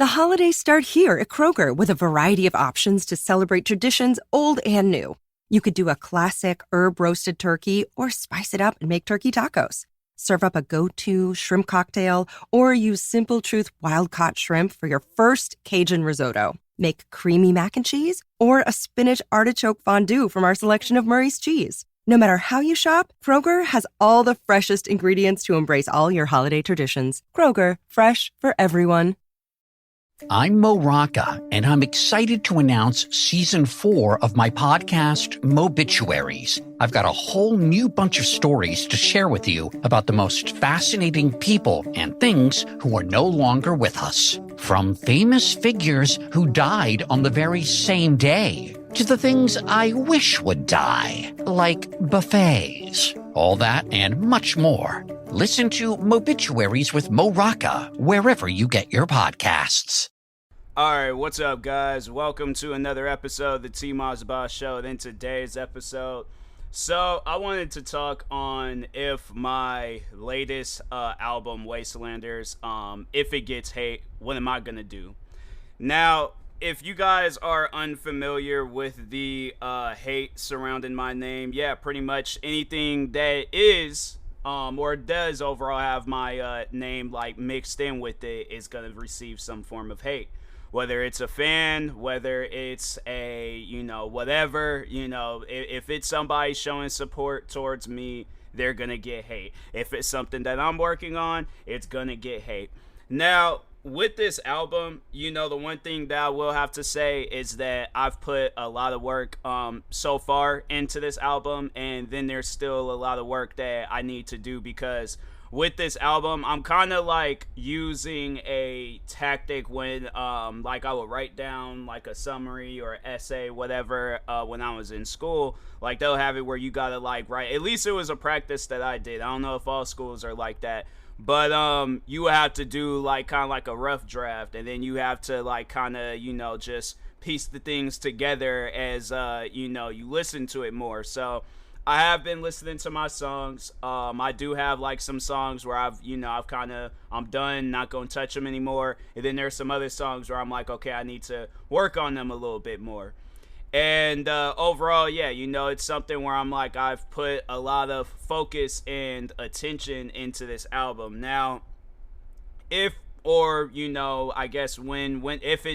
The holidays start here at Kroger with a variety of options to celebrate traditions old and new. You could do a classic herb-roasted turkey or spice it up and make turkey tacos. Serve up a go-to shrimp cocktail or use Simple Truth wild-caught shrimp for your first Cajun risotto. Make creamy mac and cheese or a spinach artichoke fondue from our selection of Murray's cheese. No matter how you shop, Kroger has all the freshest ingredients to embrace all your holiday traditions. Kroger, fresh for everyone. I'm Mo Rocca, and I'm excited to announce Season 4 of my podcast, Mobituaries. I've got a whole new bunch of stories to share with you about the most fascinating people and things who are no longer with us. From famous figures who died on the very same day, to the things I wish would die, like buffets. All that and much more. Listen to Mobituaries with Mo Rocca wherever you get your podcasts. Alright, what's up, guys? Welcome to another episode of the TMossBoss Show. And in today's episode, so I wanted to talk on if my latest album, WXSTELXNDERZ, if it gets hate, what am I gonna do? Now, if you guys are unfamiliar with the hate surrounding my name, yeah, pretty much anything that is or does overall have my name like mixed in with it is gonna receive some form of hate. Whether it's a fan, whether it's a, whatever, if it's somebody showing support towards me, they're gonna get hate. If it's something that I'm working on, it's gonna get hate. Now, with this album, the one thing that I will have to say is that I've put a lot of work so far into this album, and then there's still a lot of work that I need to do, because with this album, I'm kind of like using a tactic when like I would write down like a summary or essay, whatever, when I was in school. Like they'll have it where you gotta like write, at least it was a practice that I did. I don't know if all schools are like that. But you have to do like kind of like a rough draft, and then you have to like kind of just piece the things together as you listen to it more. So I have been listening to my songs. I do have like some songs where I'm done, not gonna touch them anymore, and then there's some other songs where I'm like, okay, I need to work on them a little bit more. And overall, yeah, it's something where I'm like, I've put a lot of focus and attention into this album. Now, if it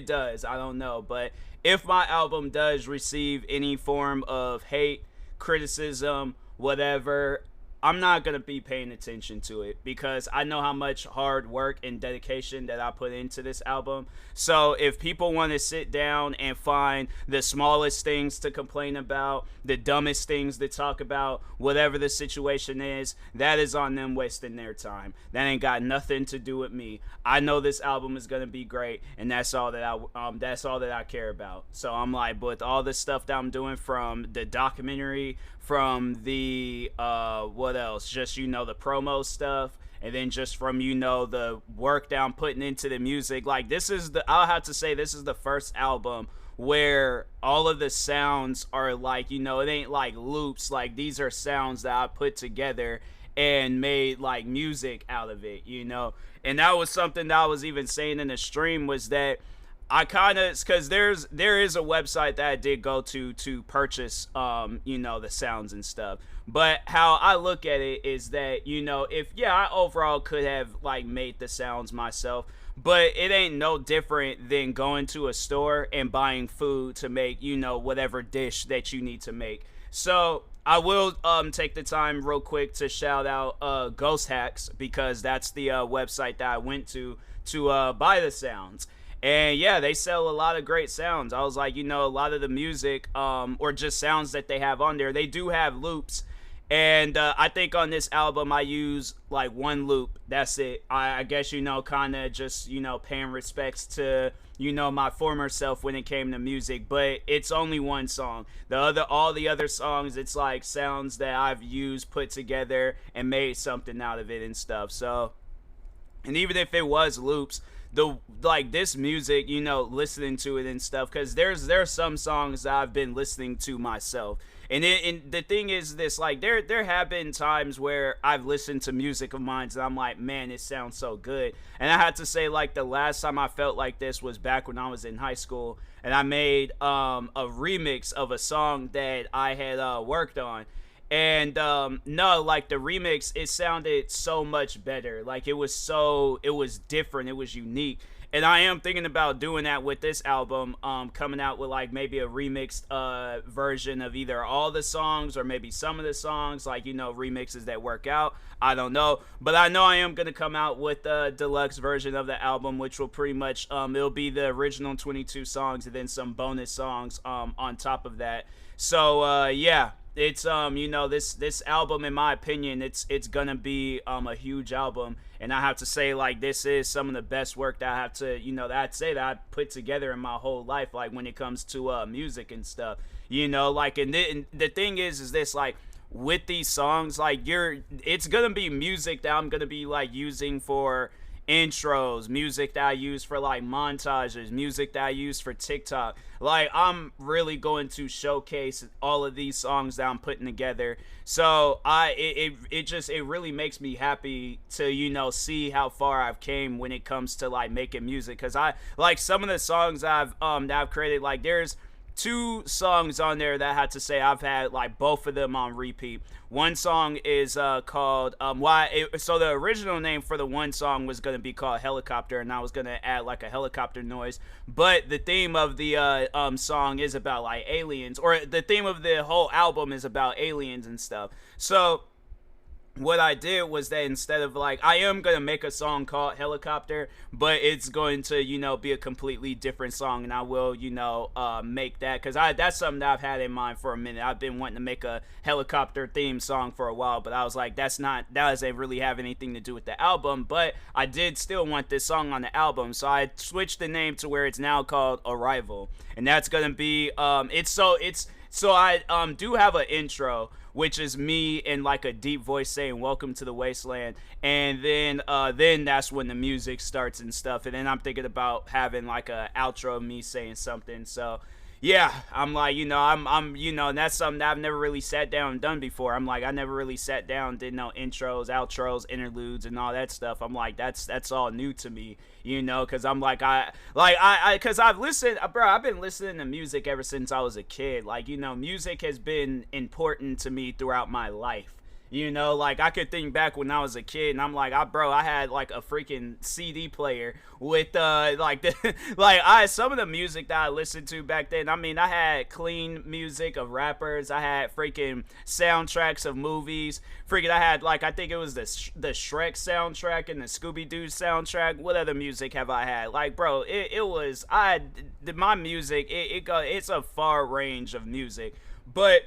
does, I don't know, but if my album does receive any form of hate, criticism, whatever, I'm not going to be paying attention to it, because I know how much hard work and dedication that I put into this album. So if people want to sit down and find the smallest things to complain about, the dumbest things to talk about, whatever the situation is, that is on them wasting their time. That ain't got nothing to do with me. I know this album is going to be great, and that's all that I care about. So I'm like, but all the stuff that I'm doing, from the documentary, from the what else, just the promo stuff, and then just from the work that I'm putting into the music, like I'll have to say this is the first album where all of the sounds are like, it ain't like loops, like these are sounds that I put together and made like music out of it, and that was something that I was even saying in the stream, was that I kind of, because there is a website that I did go to purchase, the sounds and stuff. But how I look at it is that, I overall could have like made the sounds myself, but it ain't no different than going to a store and buying food to make, whatever dish that you need to make. So I will take the time real quick to shout out Ghost Hacks, because that's the website that I went to buy the sounds. And yeah, they sell a lot of great sounds. I was like, a lot of the music, or just sounds that they have on there, they do have loops. And I think on this album, I use like one loop. That's it. I guess, kind of just, paying respects to, my former self when it came to music. But it's only one song. All the other songs, it's like sounds that I've used, put together, and made something out of it and stuff. So, and even if it was loops, the like this music, you know, listening to it and stuff, because there's some songs that I've been listening to myself. And the thing is this, like there have been times where I've listened to music of mine and I'm like, man, it sounds so good. And I had to say, like, the last time I felt like this was back when I was in high school, and I made a remix of a song that I had worked on. And no, like the remix, it sounded so much better. Like it was different, it was unique. And I am thinking about doing that with this album, coming out with like maybe a remixed version of either all the songs or maybe some of the songs, like, you know, remixes that work out. I don't know, but I know I am gonna come out with a deluxe version of the album, which will pretty much it'll be the original 22 songs and then some bonus songs on top of that. So yeah. It's you know, this album, in my opinion, it's gonna be a huge album, and I have to say, like, this is some of the best work that I have to, you know, that I'd say that I put together in my whole life, like when it comes to music and stuff, you know, like, and the thing is this, like, with these songs, like, it's gonna be music that I'm gonna be like using for intros, music that I use for like montages, music that I use for TikTok. Like, I'm really going to showcase all of these songs that I'm putting together. So it really makes me happy to, you know, see how far I've came when it comes to like making music, because I like some of the songs that I've created. Like, there's 2 songs on there that I had to say I've had like both of them on repeat. One song is called so the original name for the one song was going to be called Helicopter, and I was going to add like a helicopter noise, but the theme of the song is about like aliens, or the theme of the whole album is about aliens and stuff. So what I did was that instead of like, I am going to make a song called Helicopter, but it's going to, you know, be a completely different song, and I will, you know, make that, because that's something that I've had in mind for a minute. I've been wanting to make a helicopter theme song for a while, but I was like, that doesn't really have anything to do with the album, but I did still want this song on the album, so I switched the name to where it's now called Arrival, and that's going to be, so I do have an intro, which is me in like a deep voice saying "Welcome to the Wasteland," and then that's when the music starts and stuff. And then I'm thinking about having like a outro of me saying something. So yeah, I'm like, you know, I'm you know, and that's something that I've never really sat down and done before. I'm like, I never really sat down, did no intros, outros, interludes, and all that stuff. I'm like, that's all new to me, you know, because I'm like, because I've listened, bro, I've been listening to music ever since I was a kid. Like, you know, music has been important to me throughout my life. You know, like, I could think back when I was a kid, and I'm like, I had like a freaking CD player with like some of the music that I listened to back then. I mean, I had clean music of rappers, I had freaking soundtracks of movies. Freaking, I had like, I think it was the Shrek soundtrack and the Scooby-Doo soundtrack. What other music have I had? Like, bro, my music, it's a far range of music, but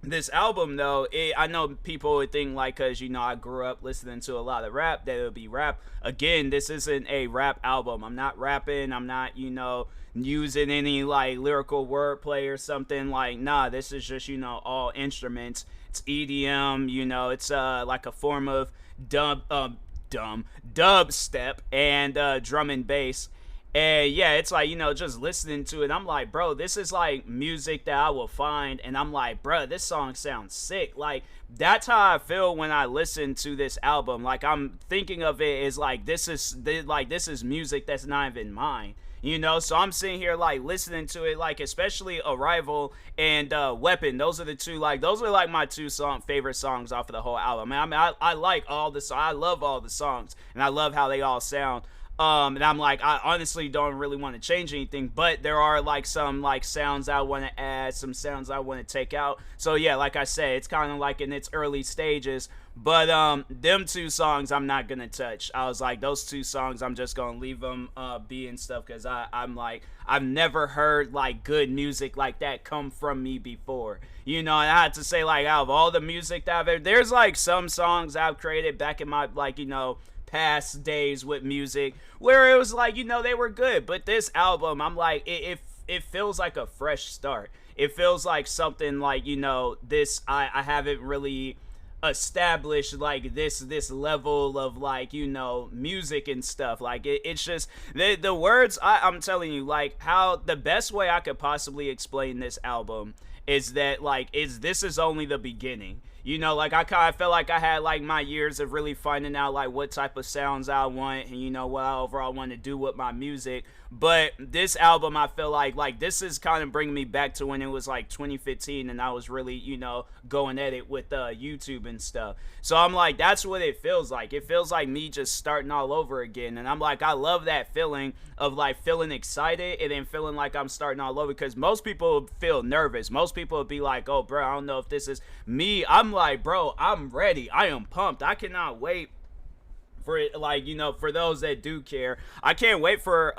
this album, though, I know people would think, like, because, you know, I grew up listening to a lot of rap, that it would be rap. Again, this isn't a rap album. I'm not rapping. I'm not, you know, using any, like, lyrical wordplay or something. Like, nah, this is just, you know, all instruments. It's EDM, you know, it's like a form of dubstep and drum and bass. And yeah, it's like, you know, just listening to it, I'm like, bro, this is like music that I will find, and I'm like, bro, this song sounds sick. Like, that's how I feel when I listen to this album. Like, I'm thinking of it as like, this is music that's not even mine, you know. So I'm sitting here like listening to it, like, especially Arrival and Weapon. Those are like my 2 favorite songs off of the whole album. I like all the songs. I love all the songs, and I love how they all sound. And I'm like, I honestly don't really want to change anything, but there are like some like sounds I want to add, some sounds I want to take out. So yeah, like I said, it's kind of like in its early stages, but them 2 songs I'm not gonna touch. I was like, those 2 songs I'm just gonna leave them be and stuff, because I'm like, I've never heard like good music like that come from me before, you know. And I had to say, like, out of all the music that there's like some songs I've created back in my, like, you know, past days with music where it was like, you know, they were good, but this album, I'm like, it feels like a fresh start. It feels like something like, you know, this I haven't really establish like this level of like, you know, music and stuff. Like it's just the words. I'm telling you, like, how the best way I could possibly explain this album is that like this is only the beginning. You know, like I kind of felt like I had like my years of really finding out like what type of sounds I want and, you know, what I overall want to do with my music. But this album, I feel like this is kind of bringing me back to when it was like 2015 and I was really, you know, going at it with YouTube and stuff. So I'm like, that's what it feels like. It feels like me just starting all over again. And I'm like, I love that feeling of like feeling excited and then feeling like I'm starting all over, because most people feel nervous. Most people would be like, oh, bro, I don't know if this is me. I'm like, bro, I'm ready. I am pumped. I cannot wait for it, like, you know, for those that do care. I can't wait for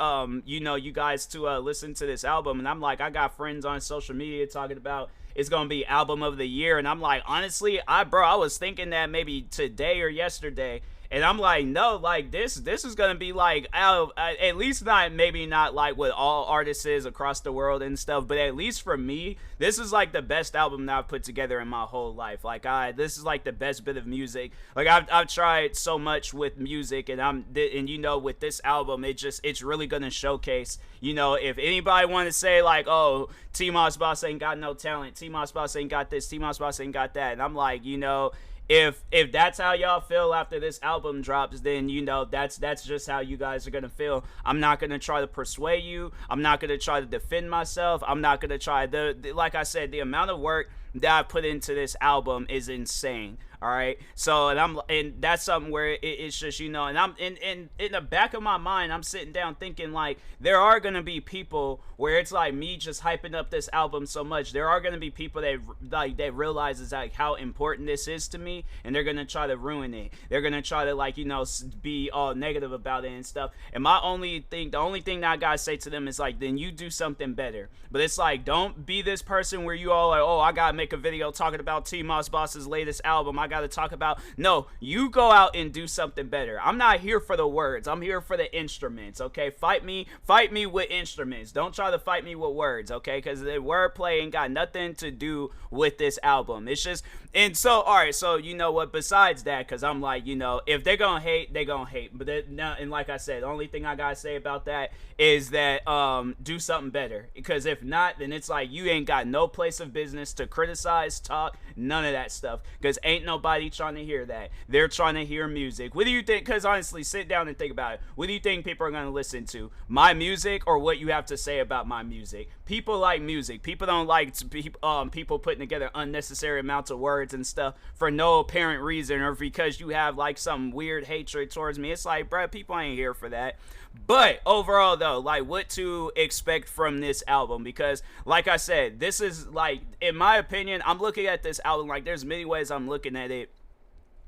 you know, you guys to listen to this album. And I'm like, I got friends on social media talking about it's gonna be album of the year, and I'm like, honestly, I was thinking that maybe today or yesterday. And I'm like, no, like this is gonna be like at least not, maybe not like what all artists is across the world and stuff, but at least for me, this is like the best album that I've put together in my whole life. Like this is like the best bit of music. Like I've tried so much with music, and you know, with this album, it's really gonna showcase. You know, if anybody want to say like, oh, TMossBoss ain't got no talent, TMossBoss ain't got this, TMossBoss ain't got that, and I'm like, you know, if that's how y'all feel after this album drops, then, you know, that's just how you guys are gonna feel. I'm not gonna try to persuade you. I'm not gonna try to defend myself. I'm not gonna try like I said, the amount of work that I put into this album is insane. All right, so and that's something where it's just, you know, and I'm in the back of my mind, I'm sitting down thinking like there are gonna be people where it's like me just hyping up this album so much. There are gonna be people that realizes like how important this is to me, and they're gonna try to ruin it. They're gonna try to, like, you know, be all negative about it and stuff. And the only thing that I gotta say to them is like, then you do something better. But it's like, don't be this person where you all like, oh, I gotta make a video talking about TMossBoss's latest album. I gotta talk about. No, you go out and do something better. I'm not here for the words. I'm here for the instruments. Okay, fight me with instruments. Don't try to fight me with words. Okay, because the wordplay ain't got nothing to do with this album. It's just, and so, all right, so you know what? Besides that, because I'm like, you know, if they're gonna hate, they gonna hate. But and like I said, the only thing I gotta say about that is that do something better. Because if not, then it's like you ain't got no place of business to criticize, talk, none of that stuff. Because ain't nobody trying to hear that. They're trying to hear music. What do you think? Because honestly, sit down and think about it. What do you think people are going to listen to? My music or what you have to say about my music? People like music. People don't like people putting together unnecessary amounts of words and stuff for no apparent reason, or because you have like some weird hatred towards me. It's like, bruh, people ain't here for that. But overall though, like, what to expect from this album? Because like I said, this is like, in my opinion, I'm looking at this album like there's many ways I'm looking at it.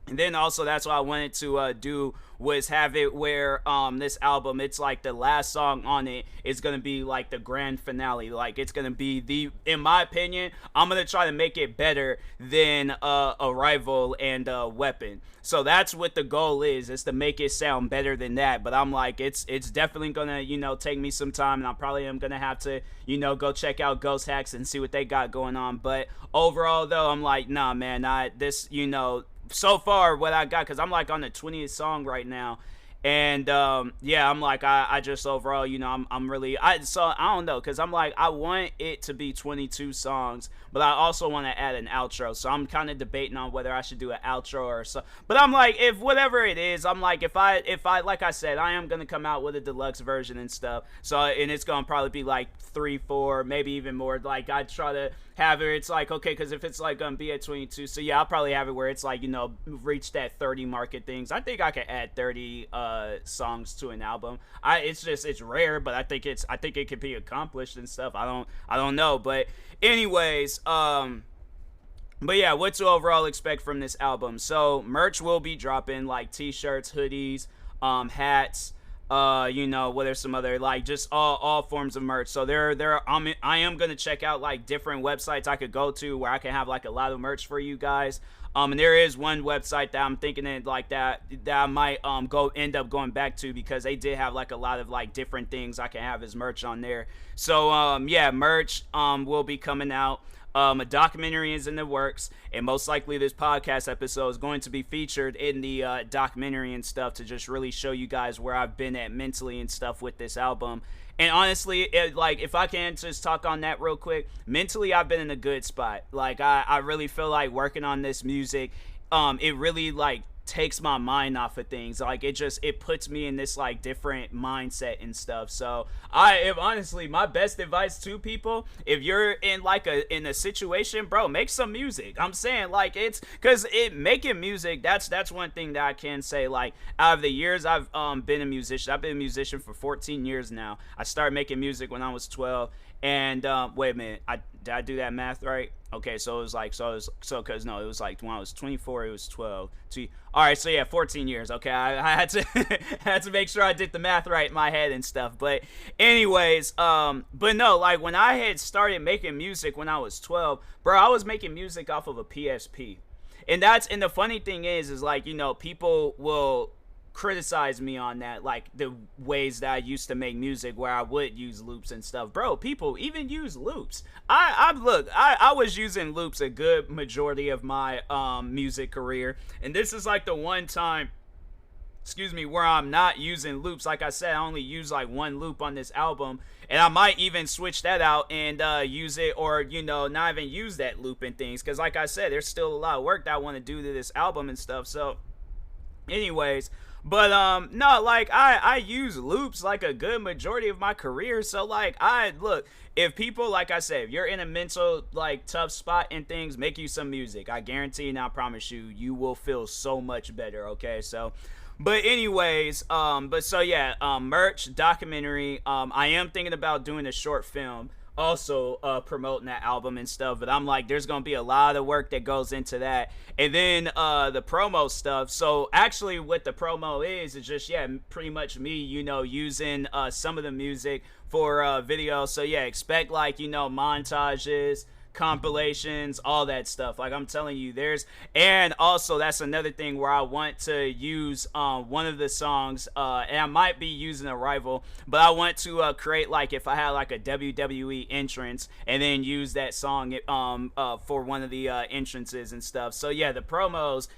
And then also that's what I wanted to do was have it where this album, it's like the last song on it is going to be like the grand finale. Like it's going to be in my opinion, I'm going to try to make it better than Arrival and Weapon. So that's what the goal is to make it sound better than that. But I'm like, it's definitely going to, you know, take me some time, and I probably am going to have to, you know, go check out Ghost Hacks and see what they got going on. But overall though, I'm like, nah, man, you know, so far what I got, because I'm like on the 20th song right now, and yeah, I'm like, I just overall, you know, I'm really, so I don't know, because I'm like, I want it to be 22 songs, but I also want to add an outro. So I'm kind of debating on whether I should do an outro or so. But I'm like, if whatever it is, I'm like, if I like I said, I am gonna come out with a deluxe version and stuff. So, and it's gonna probably be like 3, 4, maybe even more. Like I try to have it, it's like, okay, because if it's like gonna be at 22, so yeah, I'll probably have it where it's like, you know, reach that 30 market things. I think I could add 30 songs to an album. It's rare, but I think it could be accomplished and stuff. I don't know, but anyways, but yeah, what to overall expect from this album? So merch will be dropping, like t-shirts, hoodies, hats, you know, what are some other, like, just all forms of merch. So I am gonna check out like different websites I could go to where I can have like a lot of merch for you guys. And there is one website that I'm thinking that like that I might end up going back to, because they did have like a lot of like different things I can have as merch on there. So yeah, merch will be coming out. A documentary is in the works, and most likely this podcast episode is going to be featured in the documentary and stuff, to just really show you guys where I've been at mentally and stuff with this album. And honestly, like, if I can just talk on that real quick, mentally I've been in a good spot. Like, I really feel like working on this music, it really like takes my mind off of things. Like, it puts me in this like different mindset and stuff. So if honestly, my best advice to people, if you're in like in a situation, bro, make some music. I'm saying, like, it's because making music, that's one thing that I can say. Like, out of the years I've been a musician, I've been a musician for 14 years now. I started making music when I was 12. And wait a minute, did I do that math right? Okay, so it was like, because no, it was like when I was 24, it was 12. All right, so yeah, 14 years. Okay, I had to had to make sure I did the math right in my head and stuff. But anyways, but no, like, when I had started making music when I was 12, bro, I was making music off of a PSP. And the funny thing is like, you know, people will criticize me on that, like the ways that I used to make music where I would use loops and stuff. Bro, people even use loops. I was using loops a good majority of my music career, and this is like the one time, where I'm not using loops. Like I said, I only use like one loop on this album, and I might even switch that out and use it, or, you know, not even use that loop and things, because like I said, there's still a lot of work that I want to do to this album and stuff. So anyways, but no, like, I use loops like a good majority of my career. So like, if people, like I said, if you're in a mental like tough spot and things, make you some music. I guarantee and I promise you will feel so much better. Okay, so but anyways, so yeah, merch, documentary, I am thinking about doing a short film, also promoting that album and stuff, but I'm like, there's gonna be a lot of work that goes into that. And then the promo stuff, so actually what the promo is just, yeah, pretty much me, you know, using some of the music for video. So yeah, expect, like, you know, montages, compilations, all that stuff. Like, I'm telling you, and also that's another thing where I want to use one of the songs, and I might be using a rival, but I want to create, like, if I had like a WWE entrance, and then use that song for one of the entrances and stuff. So yeah, the promos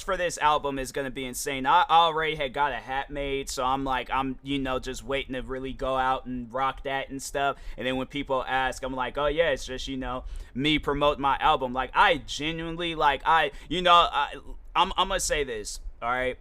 for this album is going to be insane. I already had got a hat made, so I'm you know, just waiting to really go out and rock that and stuff. And then when people ask, I'm like, oh yeah, it's just, you know, me promote my album. Like, I genuinely, like, I'm gonna say this, all right?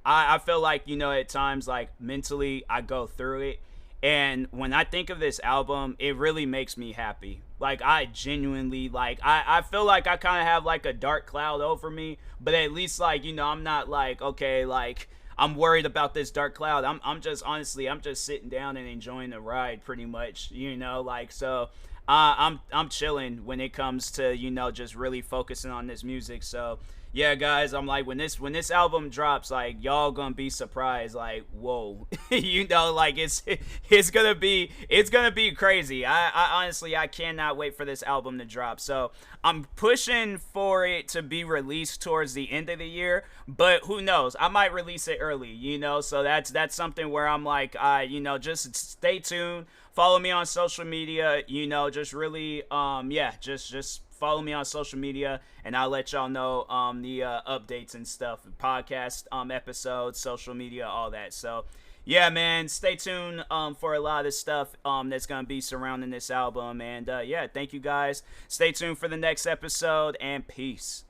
I feel like, you know, at times, like, mentally I go through it, and when I think of this album, it really makes me happy. Like, I genuinely, like, I feel like I kind of have, like, a dark cloud over me, but at least, like, you know, I'm not, like, okay, like, I'm worried about this dark cloud. I'm just, honestly, I'm just sitting down and enjoying the ride, pretty much, you know, like, so, I'm chilling when it comes to, you know, just really focusing on this music. So yeah, guys, I'm like, when this album drops, like, y'all gonna be surprised, like, whoa. You know, like, it's gonna be crazy. I honestly, I cannot wait for this album to drop. So I'm pushing for it to be released towards the end of the year, but who knows, I might release it early, you know. So that's something where I'm like, you know, just stay tuned, follow me on social media, you know, just really yeah, just follow me on social media, and I'll let y'all know the updates and stuff, podcast episodes, social media, all that. So yeah, man, stay tuned for a lot of stuff that's gonna be surrounding this album. And yeah, thank you guys. Stay tuned for the next episode, and peace.